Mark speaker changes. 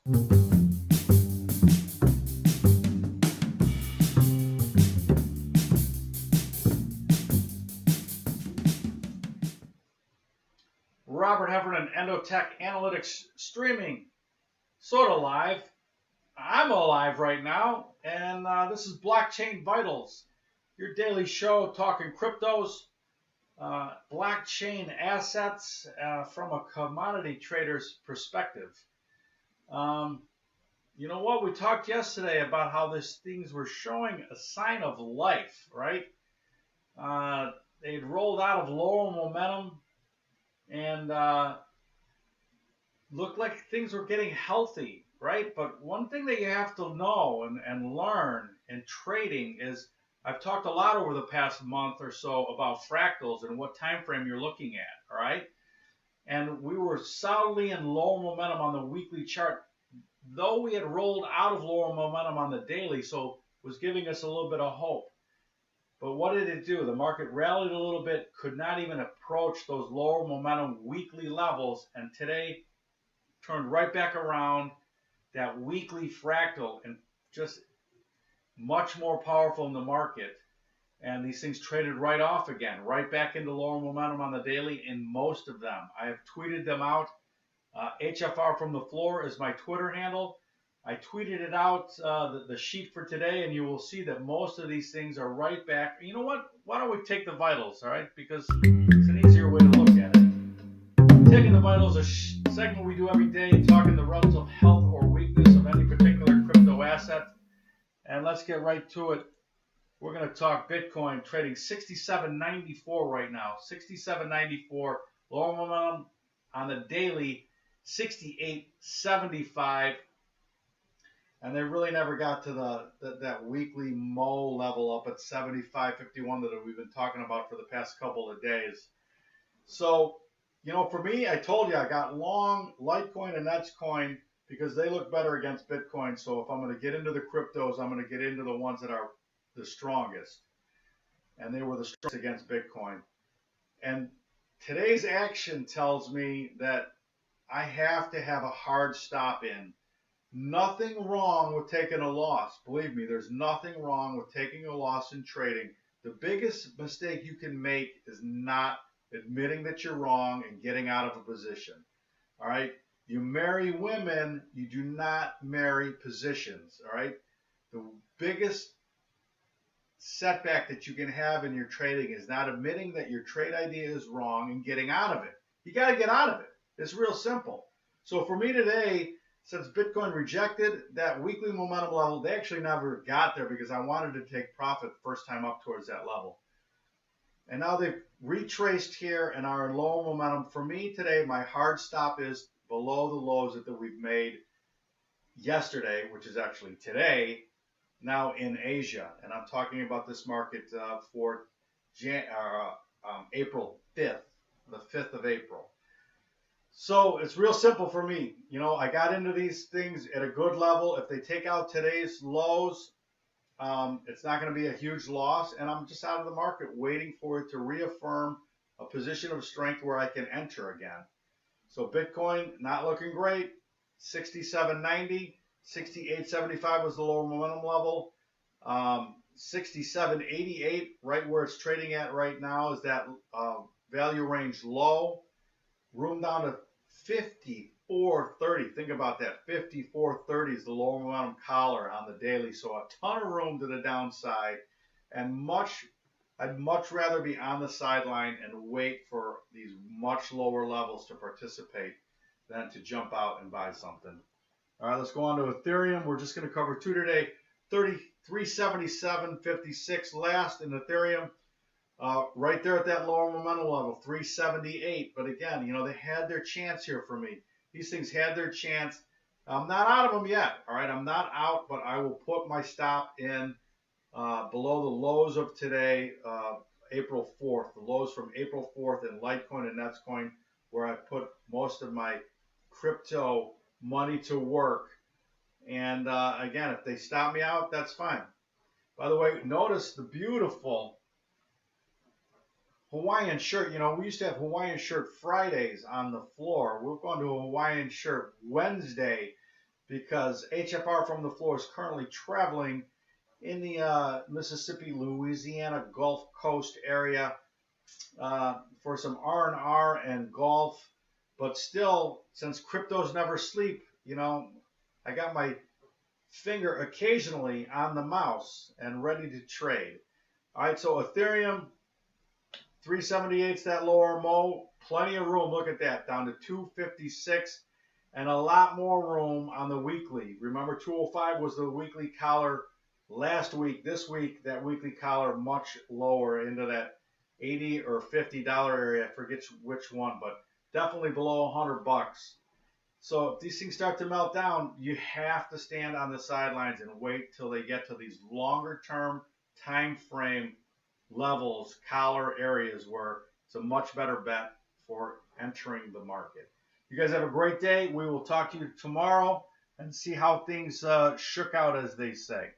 Speaker 1: Robert Heffernan, EndoTech Analytics streaming, sort of live. I'm alive right now, and this is Blockchain Vitals, your daily show talking cryptos, blockchain assets from a commodity trader's perspective. Um, you know what? We talked yesterday about how these things were showing a sign of life, right? Uh, they had rolled out of lower momentum and looked like things were getting healthy, right? But one thing that you have to know and learn in trading is I've talked a lot over the past month or so about fractals and what time frame you're looking at, all right? And we were solidly in lower momentum on the weekly chart, though we had rolled out of lower momentum on the daily, so it was giving us a little bit of hope. But what did it do? The market rallied a little bit, could not even approach those lower momentum weekly levels, and today turned right back around that weekly fractal and just much more powerful in the market. And these things traded right off again, right back into lower momentum on the daily in most of them. I have tweeted them out. HFR from the floor is my Twitter handle. I tweeted it out, the sheet for today, and you will see that most of these things are right back. You know what? Why don't we take the vitals, all right? Because it's an easier way to look at it. Taking the vitals, a segment we do every day, talking the relative health or weakness of any particular crypto asset. And let's get right to it. We're going to talk Bitcoin trading 67.94 right now. 67.94, lower momentum on the daily, 68.75. And they really never got to that weekly Mo level up at 75.51 that we've been talking about for the past couple of days. So, you know, for me, I told you I got long Litecoin and Netscoin because they look better against Bitcoin. So if I'm going to get into the cryptos, I'm going to get into the ones that are the strongest. And they were the strongest against Bitcoin. And today's action tells me that I have to have a hard stop in. Nothing wrong with taking a loss. Believe me, there's nothing wrong with taking a loss in trading. The biggest mistake you can make is not admitting that you're wrong and getting out of a position. All right? You marry women, you do not marry positions. All right? The biggest setback that you can have in your trading is not admitting that your trade idea is wrong and getting out of it. You got to get out of it. It's real simple. So for me today, since Bitcoin rejected that weekly momentum level, they actually never got there because I wanted to take profit first time up towards that level. And now they've retraced here and are in low momentum. For me today, my hard stop is below the lows that we've made yesterday, which is actually today, now in Asia. And I'm talking about this market for April 5th, the 5th of April. So it's real simple for me. You know, I got into these things at a good level. If they take out today's lows, it's not going to be a huge loss. And I'm just out of the market waiting for it to reaffirm a position of strength where I can enter again. So Bitcoin, not looking great. 67.90, 68.75 was the lower momentum level. 67.88, right where it's trading at right now, is that value range low. Room down to 54.30. Think about that. 54.30 is the lower momentum collar on the daily. So a ton of room to the downside. And I'd much rather be on the sideline and wait for these much lower levels to participate than to jump out and buy something. All right, let's go on to Ethereum. We're just going to cover two today. 377.56 last in Ethereum. Right there at that lower momentum level, 378. But again, you know, they had their chance here for me. These things had their chance. I'm not out of them yet. All right, I'm not out, but I will put my stop in below the lows of today, April 4th. The lows from April 4th in Litecoin and Netscoin, where I put most of my crypto money to work. And again, if they stop me out, that's fine. By the way, notice the beautiful Hawaiian shirt. You know, we used to have Hawaiian shirt Fridays on the floor. We're going to a Hawaiian shirt Wednesday because HFR from the floor is currently traveling in the Mississippi, Louisiana Gulf Coast area for some R&R and golf. But still, since cryptos never sleep, I got my finger occasionally on the mouse and ready to trade. All right, so Ethereum 378's that lower low, plenty of room. Look at that, down to 256, and a lot more room on the weekly. Remember, 205 was the weekly collar last week. This week, that weekly collar much lower into that $80 or $50 area. I forget which one, but definitely below $100. So if these things start to melt down, you have to stand on the sidelines and wait till they get to these longer term time frame levels, collar areas where it's a much better bet for entering the market. You guys have a great day. We will talk to you tomorrow and see how things shook out, as they say.